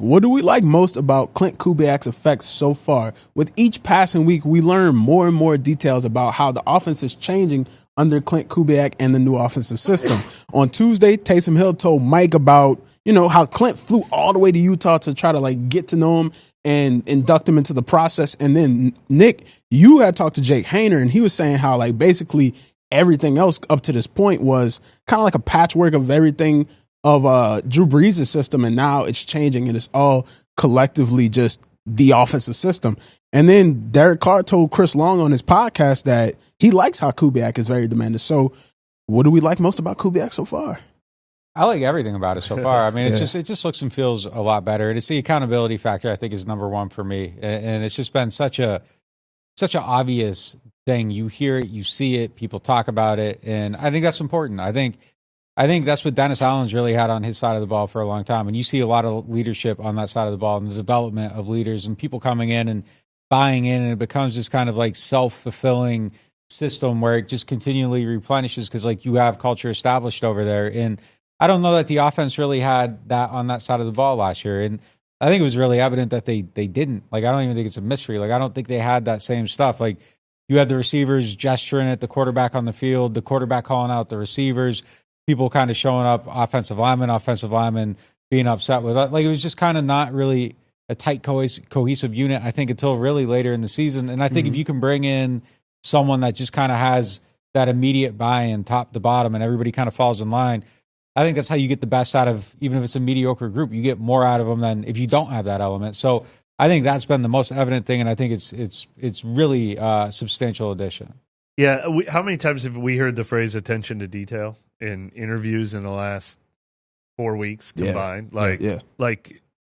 What do we like most about Klint Kubiak's effects so far? With each passing week, we learn more and more details about how the offense is changing under Klint Kubiak and the new offensive system. On Tuesday, Taysom Hill told Mike about, how Klint flew all the way to Utah to try to get to know him and induct him into the process. And then, Nick, you had talked to Jake Haener, and he was saying how basically everything else up to this point was kind of like a patchwork of everything of Drew Brees' system, and now it's changing, and it's all collectively just the offensive system. And then Derek Carr told Chris Long on his podcast that he likes how Kubiak is very demanding. So what do we like most about Kubiak so far? I like everything about it so far. I mean, it just looks and feels a lot better. And it's the accountability factor I think is number one for me. And it's just been such an obvious thing. You hear it, you see it, people talk about it, and I think that's important. I think that's what Dennis Allen's really had on his side of the ball for a long time. And you see a lot of leadership on that side of the ball and the development of leaders and people coming in and buying in, and it becomes this kind of self-fulfilling system where it just continually replenishes because you have culture established over there. And I don't know that the offense really had that on that side of the ball last year. And I think it was really evident that they didn't. I don't even think it's a mystery. I don't think they had that same stuff. You had the receivers gesturing at the quarterback on the field, the quarterback calling out the receivers, people kind of showing up, offensive linemen being upset with it. It was just kind of not really a tight, cohesive unit, I think, until really later in the season. And I think if you can bring in someone that just kind of has that immediate buy-in top to bottom and everybody kind of falls in line, I think that's how you get the best out of, even if it's a mediocre group, you get more out of them than if you don't have that element. So I think that's been the most evident thing, and I think it's really a substantial addition. Yeah, how many times have we heard the phrase attention to detail in interviews in the last 4 weeks combined?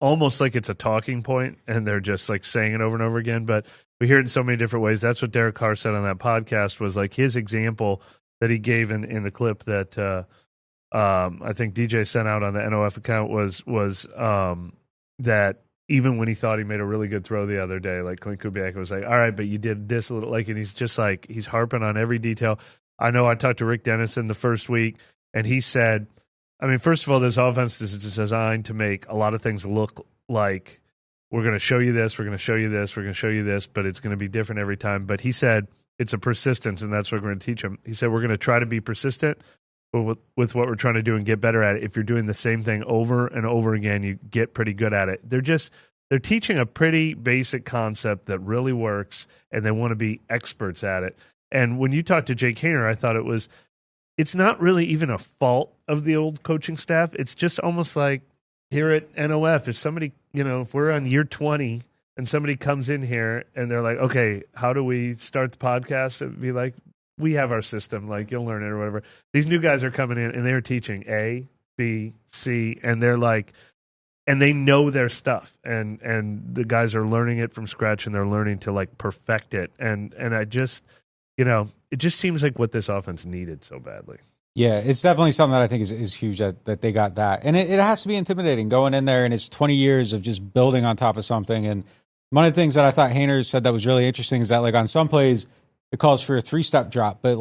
Almost like it's a talking point, and they're just saying it over and over again. But we hear it in so many different ways. That's what Derek Carr said on that podcast, was his example that he gave in the clip that I think DJ sent out on the NOF account was that even when he thought he made a really good throw the other day, Klint Kubiak was all right, but you did this a little, and he's just he's harping on every detail. I know I talked to Rick Dennison the first week, and he said, first of all, this offense is designed to make a lot of things look like we're going to show you this, we're going to show you this, we're going to show you this, but it's going to be different every time. But he said it's a persistence, and that's what we're going to teach him. He said we're going to try to be persistent with what we're trying to do and get better at it. If you're doing the same thing over and over again, you get pretty good at it. They're teaching a pretty basic concept that really works, and they want to be experts at it. And when you talked to Jake Haener, I thought it's not really even a fault of the old coaching staff. It's just almost like here at NOF, if somebody, if we're on year 20 and somebody comes in here and they're like, okay, how do we start the podcast? It'd be like, we have our system, you'll learn it or whatever. These new guys are coming in and they're teaching A, B, C, and they're and they know their stuff, and the guys are learning it from scratch, and they're learning to perfect it. And I just, it just seems like what this offense needed so badly. Yeah, it's definitely something that I think is huge that they got that. And it has to be intimidating going in there, and it's 20 years of just building on top of something. And one of the things that I thought Haener said that was really interesting is that on some plays, it calls for a 3-step drop, but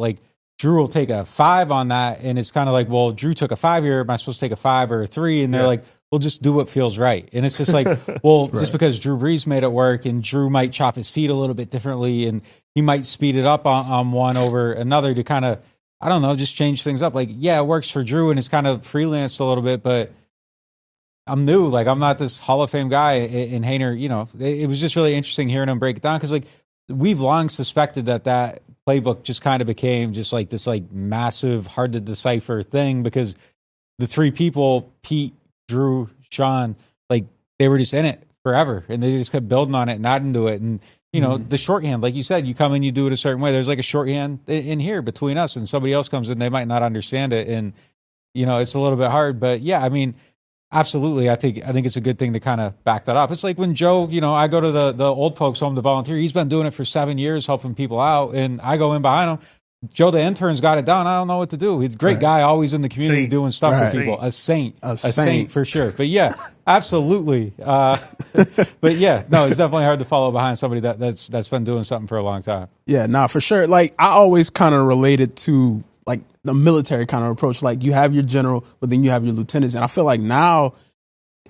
Drew will take a 5 on that, and it's kind of well, Drew took a 5 here, am I supposed to take a 5 or a 3? And they're we'll just do what feels right. And it's just well, right. Just because Drew Brees made it work, and Drew might chop his feet a little bit differently, and he might speed it up on one over another to kind of, I don't know, just change things up. It works for Drew, and it's kind of freelanced a little bit, but I'm new. I'm not this Hall of Fame guy. In Haener, it was just really interesting hearing him break it down, because we've long suspected that playbook just kind of became just this massive, hard to decipher thing, because the three people, Pete, Drew, Sean, they were just in it forever, and they just kept building on it and adding to it. And the shorthand, like you said, you come in, you do it a certain way. There's a shorthand in here between us, and somebody else comes in, they might not understand it, and it's a little bit hard. But yeah, absolutely, I think it's a good thing to kind of back that up. It's like when Joe, I go to the old folks home to volunteer. He's been doing it for 7 years, helping people out, and I go in behind him. Joe, the intern's got it down. I don't know what to do. He's a great guy, always in the community doing stuff with people. A saint for sure. But yeah, absolutely. But yeah, no, it's definitely hard to follow behind somebody that's been doing something for a long time. Yeah, for sure. I always kind of related to the military kind of approach. You have your general, but then you have your lieutenants, and I feel now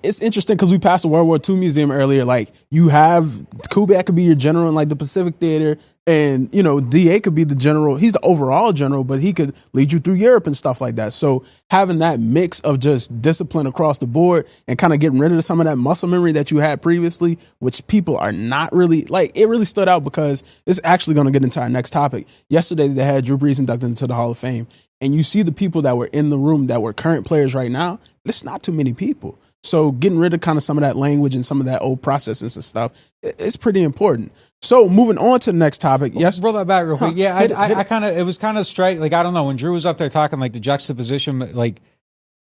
it's interesting because we passed the World War II museum earlier. Like, you have Kubiak could be your general in like the Pacific Theater, and DA could be the general. He's the overall general, but he could lead you through Europe and stuff like that. So having that mix of just discipline across the board and kind of getting rid of some of that muscle memory that you had previously, which people are not really like, it really stood out because it's actually going to get into our next topic. Yesterday they had Drew Brees inducted into the Hall of Fame, and you see the people that were in the room that were current players right now. It's not too many people. So getting rid of kind of some of that language and some of that old processes and stuff, it's pretty important. So moving on to the next topic. Yes. Roll that back real quick. Yeah. I kind of, it was kind of straight. Like, I don't know, when Drew was up there talking, like the juxtaposition, like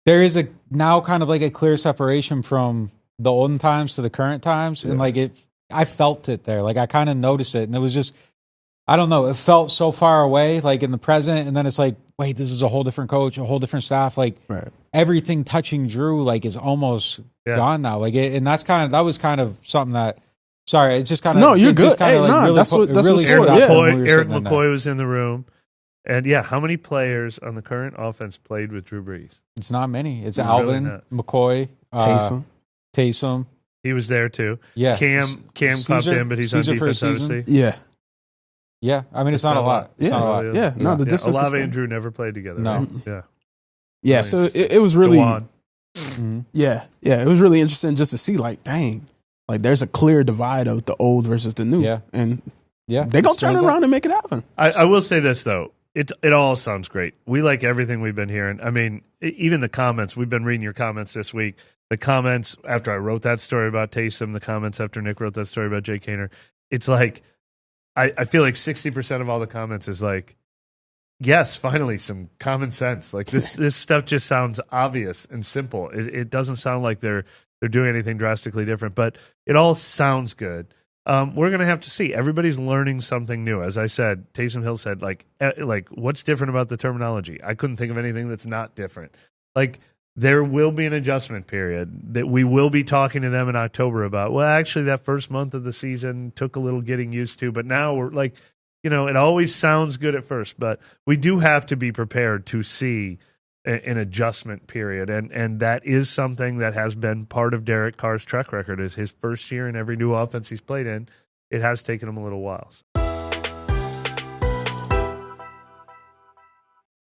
there is now kind of like a clear separation from the olden times to the current times. And like I felt it there. Like I kind of noticed it, and it was just, I don't know, it felt so far away, like in the present. And then it's like, wait, this is a whole different coach, a whole different staff. Like everything touching Drew, like, is almost gone now. Like, that was kind of something that, sorry, it's just kind of, no, you're good. Hey, like, really, that's what really Eric McCoy was in the room. And how many players on the current offense played with Drew Brees? It's not many. It's Alvin, really McCoy, Taysom. He was there too. Yeah. Cam popped in, but he's Caesar on defense, obviously. Yeah, I mean, it's not a lot. It's not a lot. Yeah, no, the distance. Olave and Drew never played together. No. Right? Yeah. So it was really, mm-hmm. it was really interesting just to see, like, dang, like there's a clear divide of the old versus the new. Yeah, and they're gonna turn around and make it happen. I will say this though, it all sounds great. We like everything we've been hearing. I mean, even the comments. We've been reading your comments this week. The comments after I wrote that story about Taysom, the comments after Nick wrote that story about Jake Haener. It's like, I feel like 60% of all the comments is like, yes, finally some common sense. Like this stuff just sounds obvious and simple. It doesn't sound like they're doing anything drastically different, but it all sounds good. We're gonna have to see. Everybody's learning something new. As I said, Taysom Hill said, like what's different about the terminology? I couldn't think of anything that's not different. Like, there will be an adjustment period that we will be talking to them in October about. Well, actually, that first month of the season took a little getting used to, but now we're like, it always sounds good at first, but we do have to be prepared to see an adjustment period, and that is something that has been part of Derek Carr's track record. Is his first year in every new offense he's played in, it has taken him a little while. So.